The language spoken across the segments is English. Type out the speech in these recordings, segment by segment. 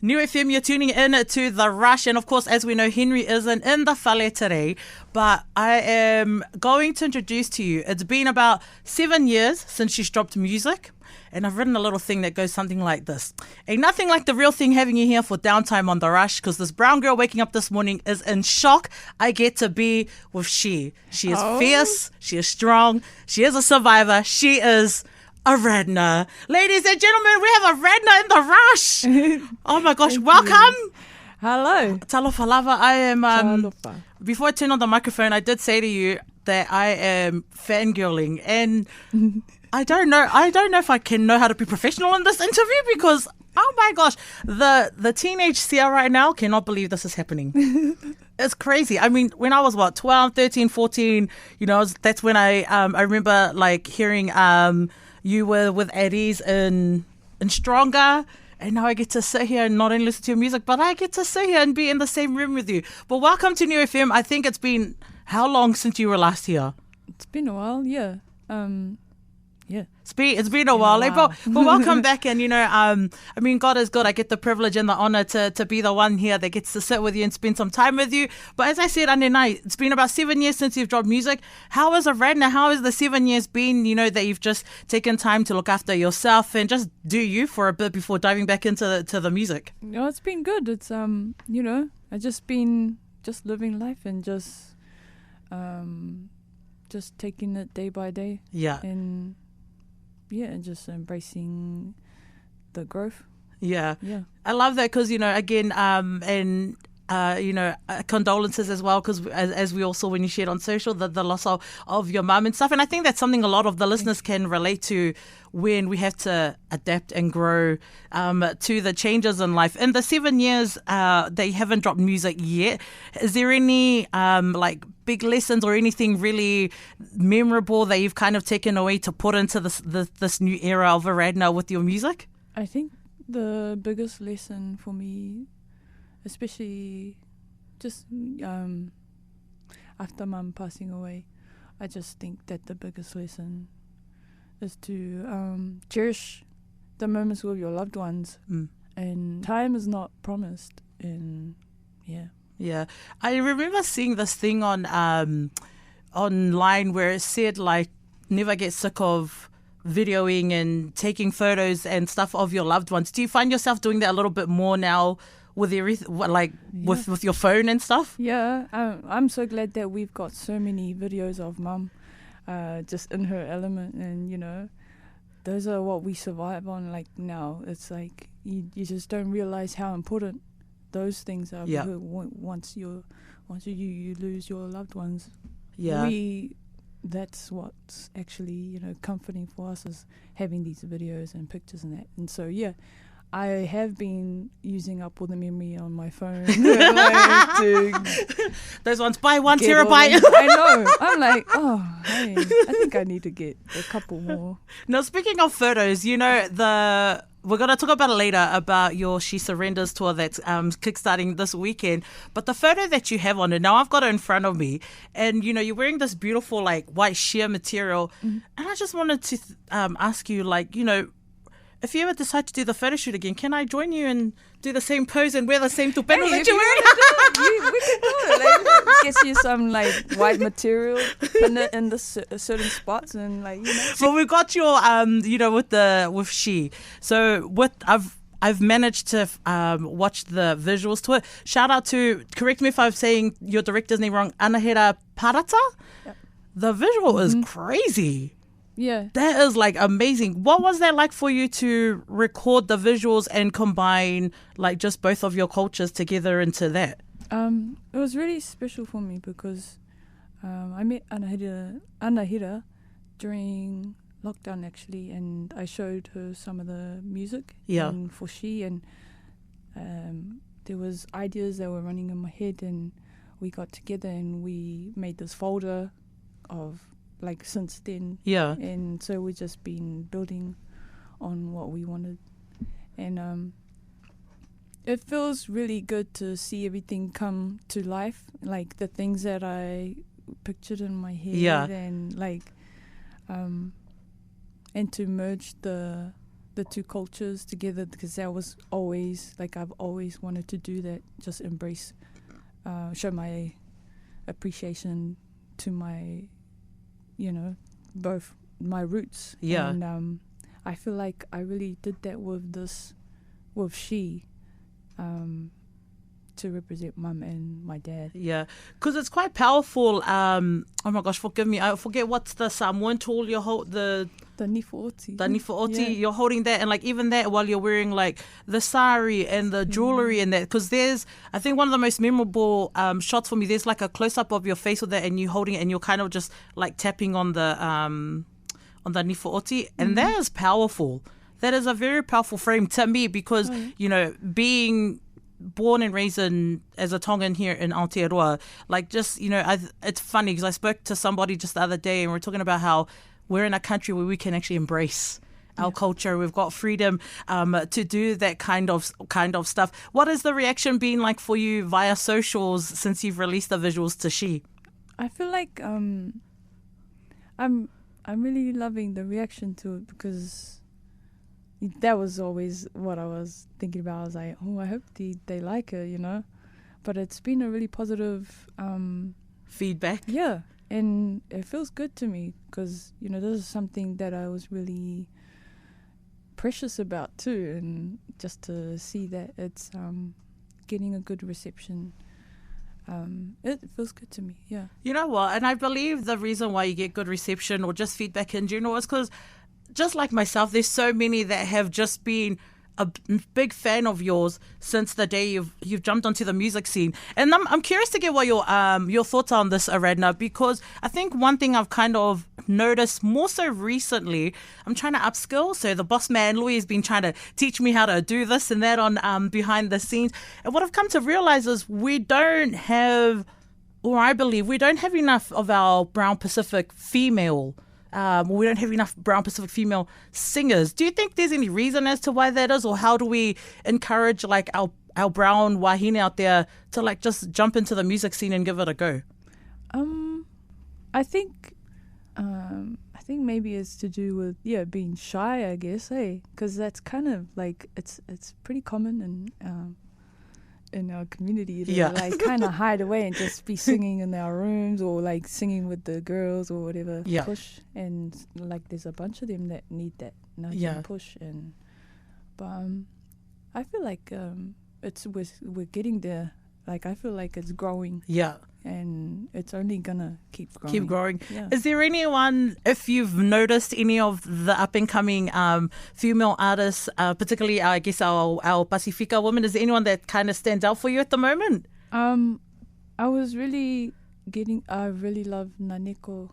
New FM, you're tuning in to The Rush. And of course, as we know, Henry isn't in the whale today. But I am going to introduce to you, it's been about 7 years since she's dropped music. And I've written a little thing that goes something like this. Ain't nothing like the real thing having you here for downtime on The Rush, because this brown girl waking up this morning is in shock. I get to be with she. She is fierce. She is strong. She is a survivor. She is Aaradhna. Ladies and gentlemen, we have Aaradhna in The Rush. Oh my gosh, welcome. Hello. Talofa lava. I am, Talofa. before I turn on the microphone, I did say to you that I am fangirling, and I don't know if I can know how to be professional in this interview, because oh my gosh, the teenage Sia right now cannot believe this is happening. It's crazy. I mean, when I was 12, 13, 14, that's when I remember like hearing you were with Addie's in Stronger, and now I get to sit here and not only listen to your music, but I get to sit here and be in the same room with you. But welcome to New FM. I think it's been how long since you were last here? It's been a while, yeah. Yeah. It's been a while. But welcome back. And, I mean, God is good. I get the privilege and the honor to be the one here that gets to sit with you and spend some time with you. But as I said, Ande night, it's been about 7 years since you've dropped music. How is Aaradhna? How has the 7 years been, that you've just taken time to look after yourself and just do you for a bit before diving back into the music? No, it's been good. It's, I just been just living life and just taking it day by day. Yeah. And just embracing the growth. Yeah. Yeah. I love that because, again, condolences as well, because as we all saw when you shared on social, the loss of your mum and stuff. And I think that's something a lot of the listeners can relate to when we have to adapt and grow to the changes in life. In the 7 years that you haven't dropped music yet, is there any big lessons or anything really memorable that you've kind of taken away to put into this new era of Aaradhna with your music? I think the biggest lesson for me, especially just after Mum passing away, I just think that the biggest lesson is to cherish the moments with your loved ones. And time is not promised. And yeah, I remember seeing this thing on online where it said never get sick of videoing and taking photos and stuff of your loved ones. Do you find yourself doing that a little bit more now with everything, with your phone and stuff? Yeah, I'm so glad that we've got so many videos of Mum just in her element, and those are what we survive on. Like now, it's like you just don't realize how important those things are. Yeah. Once you lose your loved ones. Yeah. That's what's actually comforting for us, is having these videos and pictures and that. And so I have been using up all the memory on my phone. Those ones by 1 terabyte. I know. I'm like, hey, I think I need to get a couple more. Now, speaking of photos, we're going to talk about it later, about your She Surrenders tour that's kickstarting this weekend. But the photo that you have on it, now I've got it in front of me, and, you're wearing this beautiful, white sheer material. Mm-hmm. And I just wanted to ask you, if you ever decide to do the photo shoot again, can I join you and do the same pose and wear the same tupelo that you're wearing? We can do it. Get you some white material, pin it in the certain spots, and Well, we got your with she. So I've managed to watch the visuals to it. Shout out to, correct me if I'm saying your director's name wrong, Anahera Parata. Yep. The visual is crazy. Yeah. That is amazing. What was that like for you to record the visuals and combine just both of your cultures together into that? It was really special for me because I met Anahira during lockdown actually, and I showed her some of the music for she, and there was ideas that were running in my head, and we got together and we made this folder of since then. Yeah. And so we've just been building on what we wanted. And it feels really good to see everything come to life, the things that I pictured in my head. Yeah. And and to merge the the two cultures together, because that was always like I've always wanted to do that. Just embrace, show my appreciation to my, both my roots. Yeah. And I feel like I really did that with She, to represent Mum and my dad. Yeah, because it's quite powerful. Oh my gosh, forgive me. I forget what's the Samoan tool you hold, the nifo'oti. The nifo'oti, you're holding that, and like even that while you're wearing like the sari and the jewelry and that, because there's, I think one of the most memorable shots for me, there's like a close up of your face with that, and you holding it, and you're kind of just like tapping on the nifo'oti, and that is powerful. That is a very powerful frame to me, because being born and raised as a Tongan here in Aotearoa, like just, it's funny because I spoke to somebody just the other day and we're talking about how we're in a country where we can actually embrace our culture. We've got freedom to do that kind of stuff. What has the reaction been like for you via socials since you've released the visuals to She? I feel like I'm really loving the reaction to it, because that was always what I was thinking about. I was like, I hope they like it, But it's been a really positive feedback. Yeah, and it feels good to me, because, this is something that I was really precious about too, and just to see that it's getting a good reception, it feels good to me, yeah. You know what? And I believe the reason why you get good reception or just feedback in general is because, just like myself, there's so many that have just been a big fan of yours since the day you've jumped onto the music scene. And I'm curious to get what your thoughts are on this, Aaradhna, because I think one thing I've kind of noticed more so recently, I'm trying to upskill. So the boss man, Louis, has been trying to teach me how to do this and that on behind the scenes. And what I've come to realize is I believe we don't have enough of our Brown Pacific female we don't have enough Brown Pacific female singers. Do you think there's any reason as to why that is, or how do we encourage like our brown wahine out there to like just jump into the music scene and give it a go? I think maybe it's to do with being shy, I guess, because that's kind of like it's pretty common in our community to like kind of hide away and just be singing in our rooms, or like singing with the girls or whatever, push, and like there's a bunch of them that need that push, but I feel like we're getting there. Like I feel like it's growing, and it's only gonna keep growing. Is there anyone, if you've noticed any of the up and coming female artists, particularly I guess our Pacifica women, is there anyone that kind of stands out for you at the moment? I really love Naneko.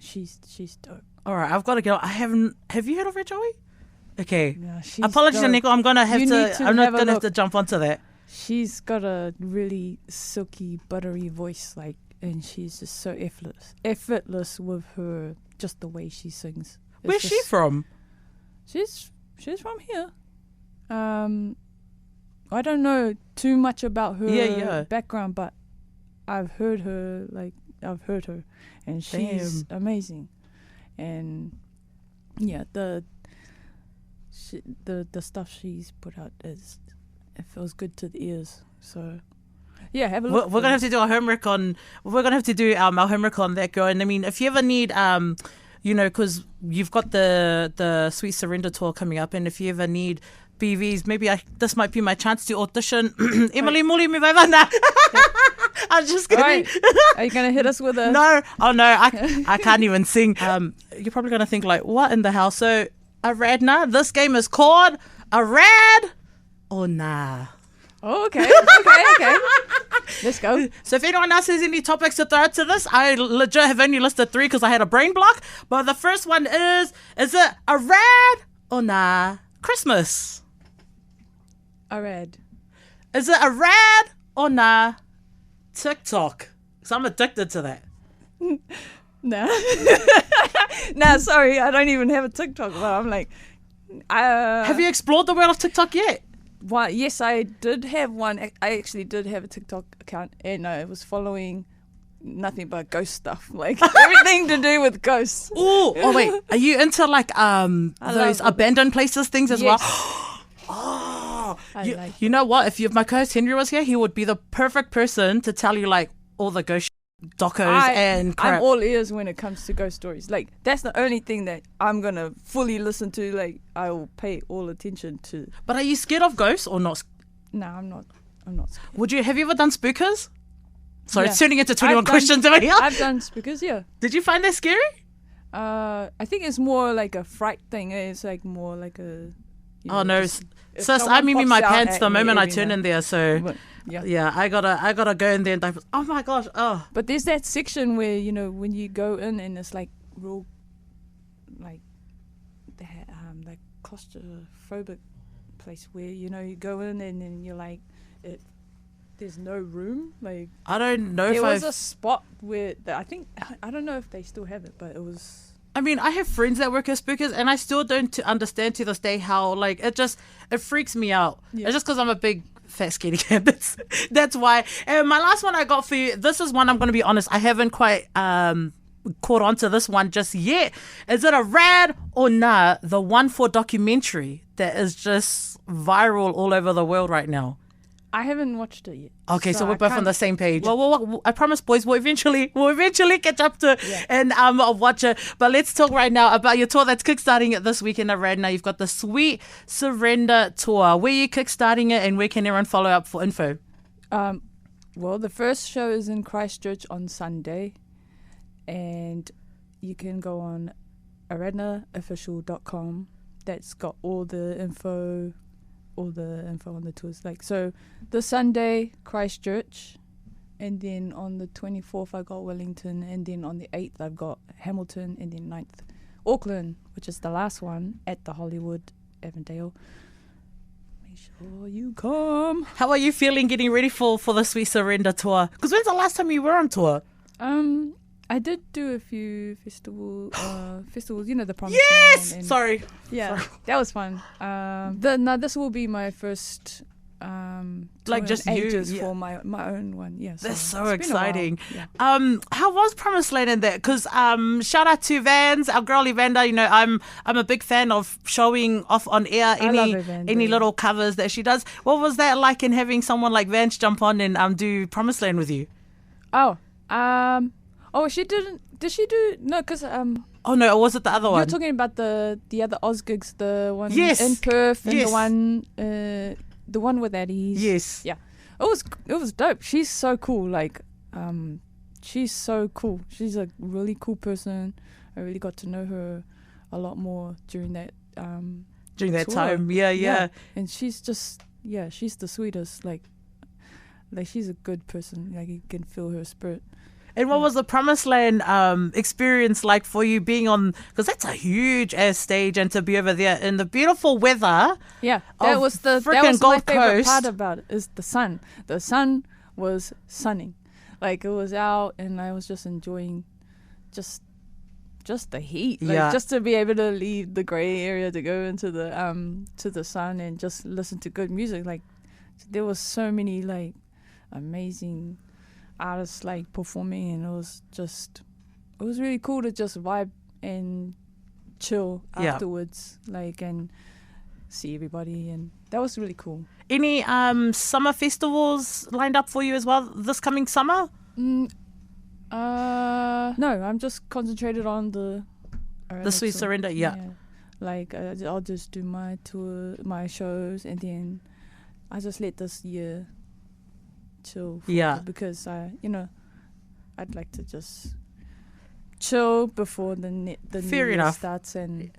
She's dope. All right, I've got to go. Have you heard of her, Joey? Okay. Yeah, apologies, Naneko. I'm not gonna have to jump onto that. She's got a really silky, buttery voice, and she's just so effortless with her, just the way she sings. Where's she from? She's from here. I don't know too much about her background, but I've heard her, and she's amazing. And the stuff she's put out it feels good to the ears. So have a look. We're gonna have to do our homework on. We're gonna have to do our homework on that girl. And I mean, if you ever need, because you've got the Sweet Surrender tour coming up, and if you ever need BVs, maybe this might be my chance to audition. Emily Muli me vaivana. I'm just kidding. Right. Are you gonna hit us with a no? Oh no, I can't even sing. You're probably gonna think like, what in the hell? So Aaradhna, this game is called Arad. Oh, nah. Oh, okay. Let's go. So if anyone else has any topics to throw out to this, I legit have only listed 3 because I had a brain block. But the first one is it Arad or nah? Christmas. Arad. Is it Arad or nah? TikTok. Because I'm addicted to that. Nah. Nah, sorry. I don't even have a TikTok. But I'm like... have you explored the world of TikTok yet? Well, yes, I did have one. I actually did have a TikTok account, and I was following nothing but ghost stuff. Like everything to do with ghosts. Oh wait, are you into like those abandoned places things as well? Oh, you know what? If my co-host Henry was here, he would be the perfect person to tell you like all the ghost docos and crap. I'm all ears when it comes to ghost stories. Like that's the only thing that I'm gonna fully listen to. Like I will pay all attention to. But are you scared of ghosts or not? No, I'm not scared. Have you ever done spookers? Sorry, it's turning into 21 questions over here. I've done spookers, yeah. Did you find that scary? I think it's more like a fright thing. It's like more like a. Oh no, sis! I'm in my pants the moment I turn in there. So but, yeah, I gotta go in there and dive. Oh my gosh! Oh. But there's that section where when you go in and it's like real, like that claustrophobic place where you go in and then you're like there's no room. Like I don't know. There was a spot where I don't know if they still have it, but it was. I mean, I have friends that work as spookers, and I still don't understand to this day how like it freaks me out. Yeah. It's just because I'm a big fat scaredy cat. That's why. And my last one I got for you. This is one I'm going to be honest. I haven't quite caught on to this one just yet. Is it a rad or nah? The one for documentary that is just viral all over the world right now. I haven't watched it yet. Okay, so we're both on the same page. Well, I promise, boys, we'll eventually catch up to it and watch it. But let's talk right now about your tour that's kickstarting it this weekend, Aaradhna. You've got the Sweet Surrender Tour. Where are you kickstarting it and where can everyone follow up for info? Well, the first show is in Christchurch on Sunday. And you can go on aaradhnaofficial.com. That's got all the info on the tours. Like, so the Sunday, Christchurch, and then on the 24th I got Wellington, and then on the 8th I've got Hamilton, and then 9th Auckland, which is the last one at the Hollywood Avondale. Make sure you come. How are you feeling getting ready for the Sweet Surrender Tour? Because when's the last time you were on tour? I did do a few festivals, the Promise Yes! Land. Sorry. Yeah, Sorry. That was fun. This will be my first like just ages for my own one. Yeah, that's so exciting. Yeah. How was Promise Land in that? Because shout out to Vans, our girl Evander. I'm a big fan of showing off on air any little covers that she does. What was that like in having someone like Vans jump on and do Promise Land with you? She didn't. Did she do? No, because Oh no, or was it the other one? You're talking about the other Oz gigs, the one in Perth, and the one with Eddie's. Yes. Yeah. It was dope. She's so cool. Like, she's so cool. She's a really cool person. I really got to know her a lot more during that tour. Time. Yeah. And she's just she's the sweetest. Like she's a good person. Like you can feel her spirit. And what was the Promised Land experience like for you being on, because that's a huge ass stage, and to be over there in the beautiful weather. Yeah, that was my favorite part about it, is the sun. The sun was sunning. Like it was out and I was just enjoying just the heat. Like just to be able to leave the grey area to go into the sun and just listen to good music. Like there was so many like amazing artists like performing, and it was really cool to just vibe and chill afterwards, like, and see everybody, and that was really cool. Any summer festivals lined up for you as well this coming summer? No, I'm just concentrated on the Sweet Surrender. Like I'll just do my tour, my shows, and then I just let this year chill because I'd like to just chill before the new year starts and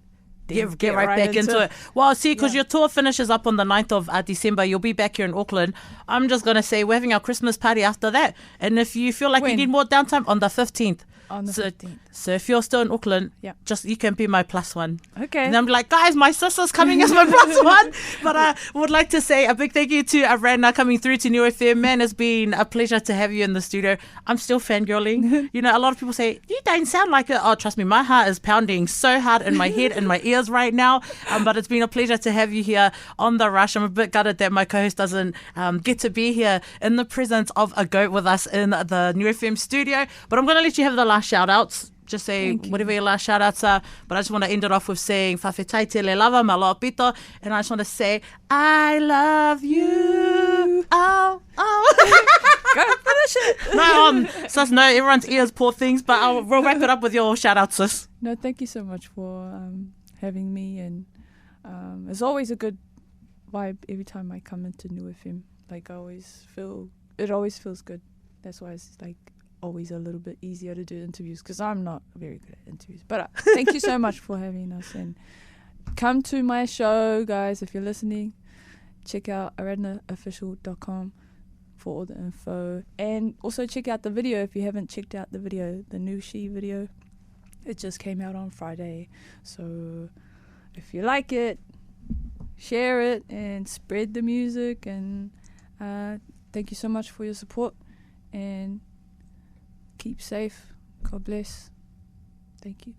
get right back into it. Well, see, because your tour finishes up on the 9th of December, you'll be back here in Auckland. I'm just going to say we're having our Christmas party after that, and if you feel like you need more downtime, on the 15th. On the 15th. So if you're still in Auckland, Yeah. just you can be my +1. Okay. And I'm like, guys, my sister's coming as my +1. But I would like to say a big thank you to Aaradhna coming through to New FM. Man, it's been a pleasure to have you in the studio. I'm still fangirling. You know, a lot of people say, you don't sound like it. Oh, trust me, my heart is pounding so hard in my head and my ears right now. But it's been a pleasure to have you here on The Rush. I'm a bit gutted that my co-host doesn't get to be here in the presence of a goat with us in the New FM studio. But I'm going to let you have the last shout-outs. Just say whatever your last shout-outs are. But I just want to end it off with saying Whawhetai te le lava ma loa pito. And I just want to say, I love you. Oh, oh. Go finish it. No, sis, no, everyone's ears, poor things. But we'll wrap it up with your shout-outs, sis. No, thank you so much for having me. And it's always a good vibe every time I come into New FM. Like, I always feel, it always feels good. That's why it's like always a little bit easier to do interviews, because I'm not very good at interviews. But thank you so much for having us, and come to my show, guys. If you're listening, check out aaradhnaofficial.com for all the info, and also check out the video if you haven't checked out the video, the new She video. It just came out on Friday, so if you like it, share it and spread the music. And thank you so much for your support, and keep safe. God bless. Thank you.